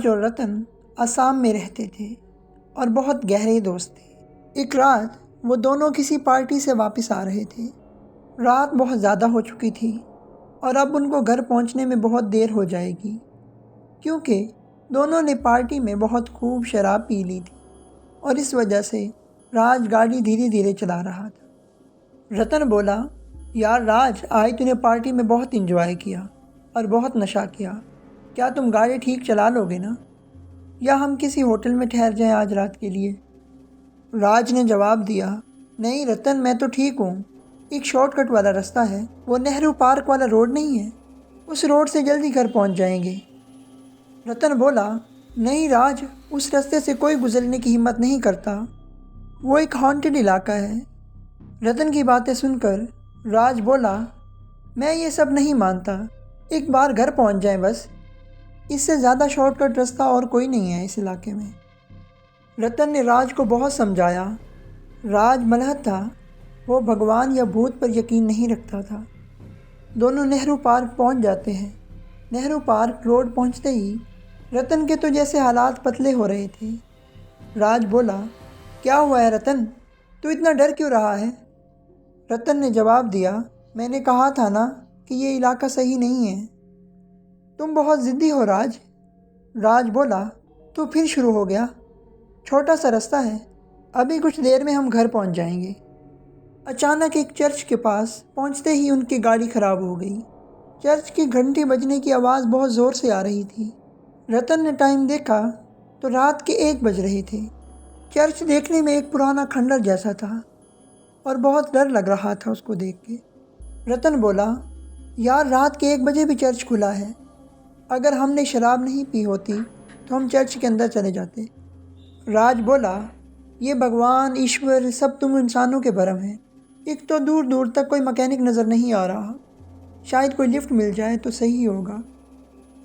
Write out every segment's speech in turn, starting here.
और रतन असम में रहते थे और बहुत गहरे दोस्त थे। एक रात वो दोनों किसी पार्टी से वापस आ रहे थे। रात बहुत ज़्यादा हो चुकी थी और अब उनको घर पहुंचने में बहुत देर हो जाएगी, क्योंकि दोनों ने पार्टी में बहुत खूब शराब पी ली थी और इस वजह से राज गाड़ी धीरे धीरे चला रहा था। रतन बोला, यार राज, आज तूने पार्टी में बहुत इंजॉय किया और बहुत नशा किया। क्या तुम गाड़ी ठीक चला लोगे ना, या हम किसी होटल में ठहर जाएं आज रात के लिए? राज ने जवाब दिया, नहीं रतन, मैं तो ठीक हूँ। एक शॉर्टकट वाला रास्ता है, वो नेहरू पार्क वाला रोड नहीं है, उस रोड से जल्दी घर पहुँच जाएंगे। रतन बोला, नहीं राज, उस रास्ते से कोई गुजरने की हिम्मत नहीं करता, वो एक हॉन्टेड इलाका है। रतन की बातें सुनकर राज बोला, मैं ये सब नहीं मानता, एक बार घर पहुंच जाएं बस, इससे ज़्यादा शॉर्टकट रास्ता और कोई नहीं है इस इलाके में। रतन ने राज को बहुत समझाया। राज मलहत था, वो भगवान या भूत पर यकीन नहीं रखता था। दोनों नेहरू पार्क पहुंच जाते हैं। नेहरू पार्क रोड पहुंचते ही रतन के तो जैसे हालात पतले हो रहे थे। राज बोला, क्या हुआ है रतन, तू इतना डर क्यों रहा है? रतन ने जवाब दिया, मैंने कहा था ना कि ये इलाका सही नहीं है। तुम बहुत ज़िद्दी हो राज। राज बोला, तो फिर शुरू हो गया। छोटा सा रास्ता है, अभी कुछ देर में हम घर पहुंच जाएंगे। अचानक एक चर्च के पास पहुंचते ही उनकी गाड़ी ख़राब हो गई। चर्च की घंटी बजने की आवाज़ बहुत ज़ोर से आ रही थी। रतन ने टाइम देखा तो रात के 1 बज रहे थे। चर्च देखने में एक पुराना खंडर जैसा था और बहुत डर लग रहा था उसको देख के। रतन बोला, यार रात के 1 बजे भी चर्च खुला है, अगर हमने शराब नहीं पी होती तो हम चर्च के अंदर चले जाते। राज बोला, ये भगवान ईश्वर सब तुम इंसानों के भरम हैं। एक तो दूर दूर तक कोई मैकेनिक नज़र नहीं आ रहा, शायद कोई लिफ्ट मिल जाए तो सही होगा।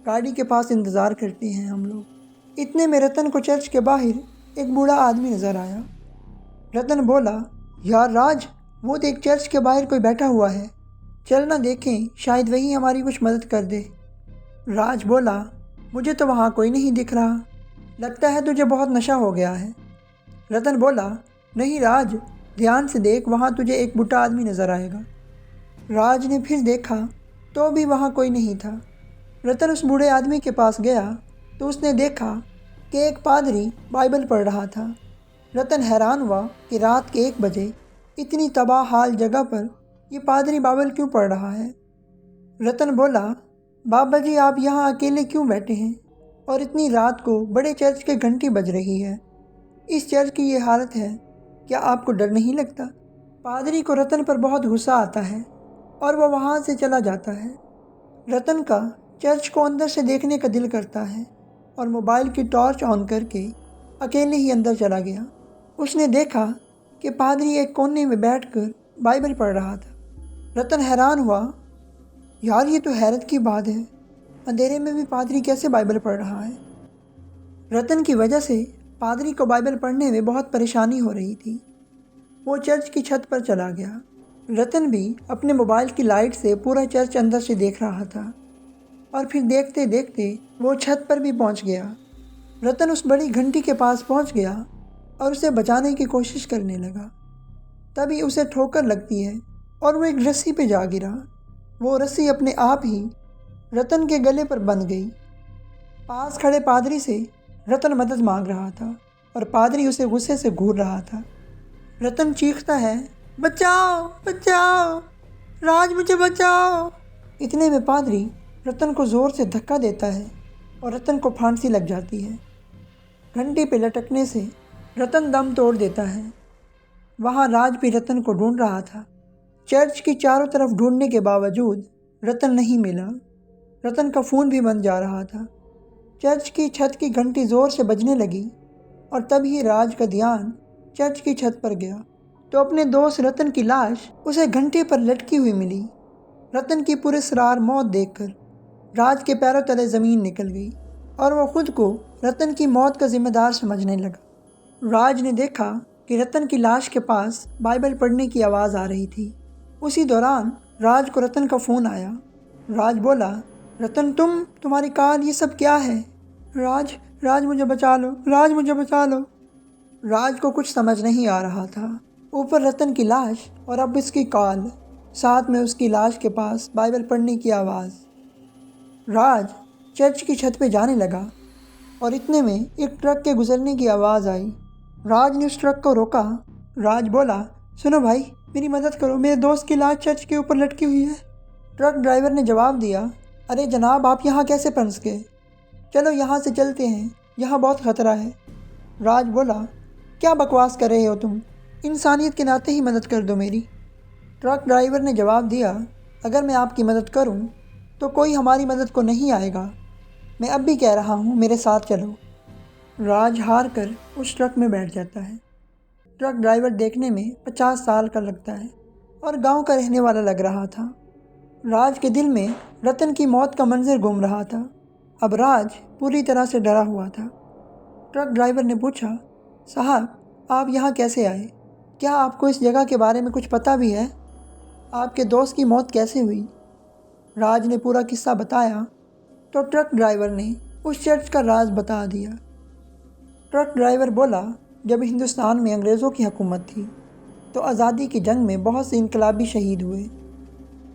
गाड़ी के पास इंतज़ार करते हैं हम लोग। इतने में रतन को चर्च के बाहर एक बूढ़ा आदमी नज़र आया। रतन बोला, यार राज, वो देख, चर्च के बाहर कोई बैठा हुआ है, चल ना देखें, शायद वही हमारी कुछ मदद कर दे। राज बोला, मुझे तो वहाँ कोई नहीं दिख रहा, लगता है तुझे बहुत नशा हो गया है। रतन बोला, नहीं राज, ध्यान से देख, वहाँ तुझे एक बूढ़ा आदमी नज़र आएगा। राज ने फिर देखा तो भी वहाँ कोई नहीं था। रतन उस बूढ़े आदमी के पास गया तो उसने देखा कि एक पादरी बाइबल पढ़ रहा था। रतन हैरान हुआ कि रात के 1 बजे इतनी तबाह हाल जगह पर ये पादरी बाइबल क्यों पढ़ रहा है। रतन बोला, बाबा जी, आप यहाँ अकेले क्यों बैठे हैं और इतनी रात को बड़े चर्च के घंटी बज रही है, इस चर्च की ये हालत है, क्या आपको डर नहीं लगता? पादरी को रतन पर बहुत गुस्सा आता है और वह वहाँ से चला जाता है। रतन का चर्च को अंदर से देखने का दिल करता है और मोबाइल की टॉर्च ऑन करके अकेले ही अंदर चला गया। उसने देखा कि पादरी एक कोने में बैठकर बाइबल पढ़ रहा था। रतन हैरान हुआ, यार ये तो हैरत की बात है, अंधेरे में भी पादरी कैसे बाइबल पढ़ रहा है। रतन की वजह से पादरी को बाइबल पढ़ने में बहुत परेशानी हो रही थी। वो चर्च की छत पर चला गया। रतन भी अपने मोबाइल की लाइट से पूरा चर्च अंदर से देख रहा था और फिर देखते देखते वो छत पर भी पहुंच गया। रतन उस बड़ी घंटी के पास पहुंच गया और उसे बचाने की कोशिश करने लगा। तभी उसे ठोकर लगती है और वो एक रस्सी पे जा गिरा। वो रस्सी अपने आप ही रतन के गले पर बंध गई। पास खड़े पादरी से रतन मदद मांग रहा था और पादरी उसे गुस्से से घूर रहा था। रतन चीखता है, बचाओ बचाओ, राज मुझे बचाओ। इतने में पादरी रतन को ज़ोर से धक्का देता है और रतन को फांसी लग जाती है। घंटी पे लटकने से रतन दम तोड़ देता है। वहाँ राज भी रतन को ढूंढ रहा था। चर्च की चारों तरफ ढूंढने के बावजूद रतन नहीं मिला। रतन का फ़ोन भी बंद जा रहा था। चर्च की छत की घंटी ज़ोर से बजने लगी और तभी राज का ध्यान चर्च की छत पर गया तो अपने दोस्त रतन की लाश उसे घंटे पर लटकी हुई मिली। रतन की पुरस्कार मौत देखकर राज के पैरों तले ज़मीन निकल गई और वह खुद को रतन की मौत का जिम्मेदार समझने लगा। राज ने देखा कि रतन की लाश के पास बाइबल पढ़ने की आवाज़ आ रही थी। उसी दौरान राज को रतन का फ़ोन आया। राज बोला, रतन, तुम्हारी कार, ये सब क्या है? राज मुझे बचा लो, राज मुझे बचा लो। राज को कुछ समझ नहीं आ रहा था। ऊपर रतन की लाश और अब इसकी कॉल, साथ में उसकी लाश के पास बाइबल पढ़ने की आवाज़। राज चर्च की छत पे जाने लगा और इतने में एक ट्रक के गुजरने की आवाज़ आई। राज ने उस ट्रक को रोका। राज बोला, सुनो भाई, मेरी मदद करो, मेरे दोस्त की लाश चर्च के ऊपर लटकी हुई है। ट्रक ड्राइवर ने जवाब दिया, अरे जनाब, आप यहाँ कैसे पहुँच गए? चलो यहाँ से चलते हैं, यहाँ बहुत ख़तरा है। राज बोला, क्या बकवास कर रहे हो तुम? इंसानियत के नाते ही मदद कर दो मेरी। ट्रक ड्राइवर ने जवाब दिया, अगर मैं आपकी मदद करूं तो कोई हमारी मदद को नहीं आएगा। मैं अब भी कह रहा हूं, मेरे साथ चलो। राज हार कर उस ट्रक में बैठ जाता है। ट्रक ड्राइवर देखने में 50 साल का लगता है और गांव का रहने वाला लग रहा था। राज के दिल में रतन की मौत का मंजर घूम रहा था। अब राज पूरी तरह से डरा हुआ था। ट्रक ड्राइवर ने पूछा, साहब, आप यहाँ कैसे आए? क्या आपको इस जगह के बारे में कुछ पता भी है? आपके दोस्त की मौत कैसे हुई? राज ने पूरा किस्सा बताया तो ट्रक ड्राइवर ने उस चर्च का राज बता दिया। ट्रक ड्राइवर बोला, जब हिंदुस्तान में अंग्रेज़ों की हुकूमत थी तो आज़ादी की जंग में बहुत से इनकलाबी शहीद हुए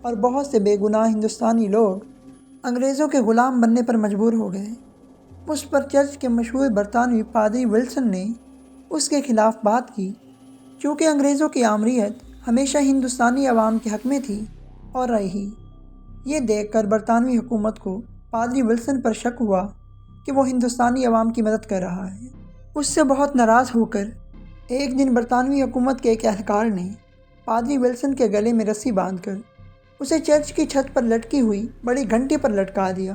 और बहुत से बेगुनाह हिंदुस्तानी लोग अंग्रेज़ों के ग़ुलाम बनने पर मजबूर हो गए। उस पर चर्च के मशहूर बरतानवी पादरी विल्सन ने उसके ख़िलाफ़ बात की। चूँकि अंग्रेज़ों की आमरीत हमेशा हिंदुस्तानी अवाम के हक़ में थी और रही। ये देखकर बरतानवी हुकूमत को पादरी विल्सन पर शक हुआ कि वो हिंदुस्तानी अवाम की मदद कर रहा है। उससे बहुत नाराज़ होकर एक दिन बरतानवी हुकूमत के एक एहलकार ने पादरी विल्सन के गले में रस्सी बांधकर उसे चर्च की छत पर लटकी हुई बड़ी घंटी पर लटका दिया।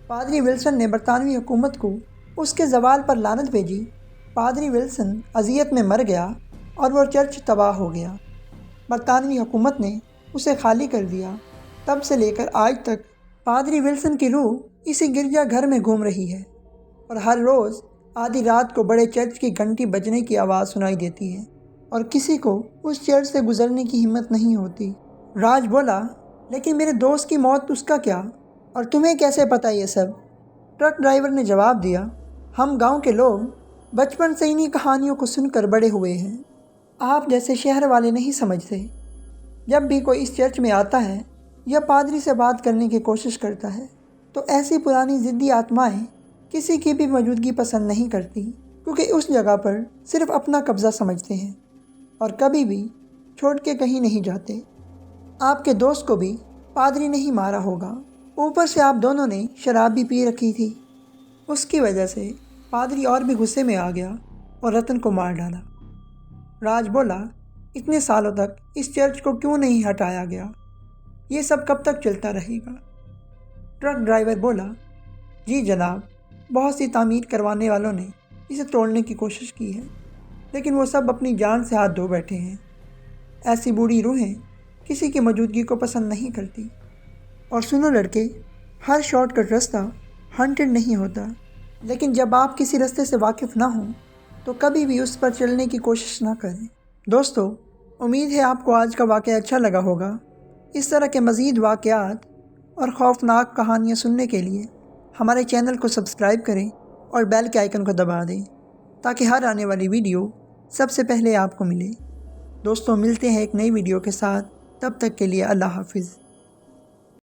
पादरी विल्सन ने बरतानवी हुकूमत को उसके ज़वाल पर लानत भेजी। पादरी विल्सन अज़ियत में मर गया और वो चर्च तबाह हो गया। बरतानवी हुकूमत ने उसे खाली कर दिया। तब से लेकर आज तक पादरी विल्सन की रूह इसी गिरजा घर में घूम रही है और हर रोज़ आधी रात को बड़े चर्च की घंटी बजने की आवाज़ सुनाई देती है और किसी को उस चर्च से गुजरने की हिम्मत नहीं होती। राज बोला, लेकिन मेरे दोस्त की मौत, उसका क्या? और तुम्हें कैसे पता ये सब? ट्रक ड्राइवर ने जवाब दिया, हम गांव के लोग बचपन से इन्हीं कहानियों को सुनकर बड़े हुए हैं। आप जैसे शहर वाले नहीं समझते। जब भी कोई इस चर्च में आता है या पादरी से बात करने की कोशिश करता है तो ऐसी पुरानी ज़िद्दी आत्माएं किसी की भी मौजूदगी पसंद नहीं करती, क्योंकि उस जगह पर सिर्फ अपना कब्ज़ा समझते हैं और कभी भी छोड़ के कहीं नहीं जाते। आपके दोस्त को भी पादरी ने ही मारा होगा। ऊपर से आप दोनों ने शराब भी पी रखी थी। उसकी वजह से पादरी और भी गुस्से में आ गया और रतन को मार डाला। राज बोला, इतने सालों तक इस चर्च को क्यों नहीं हटाया गया? ये सब कब तक चलता रहेगा? ट्रक ड्राइवर बोला, जी जनाब, बहुत सी तामीर करवाने वालों ने इसे तोड़ने की कोशिश की है, लेकिन वो सब अपनी जान से हाथ धो बैठे हैं। ऐसी बूढ़ी रूहें किसी की मौजूदगी को पसंद नहीं करती। और सुनो लड़के, हर शॉर्टकट रास्ता हंटेड नहीं होता, लेकिन जब आप किसी रास्ते से वाकिफ़ ना हों तो कभी भी उस पर चलने की कोशिश ना करें। दोस्तों, उम्मीद है आपको आज का वाक़या अच्छा लगा होगा। इस तरह के मज़ीद वाक़यात और खौफनाक कहानियाँ सुनने के लिए हमारे चैनल को सब्सक्राइब करें और बेल के आइकन को दबा दें ताकि हर आने वाली वीडियो सबसे पहले आपको मिले। दोस्तों, मिलते हैं एक नई वीडियो के साथ। तब तक के लिए अल्लाह हाफ़िज़।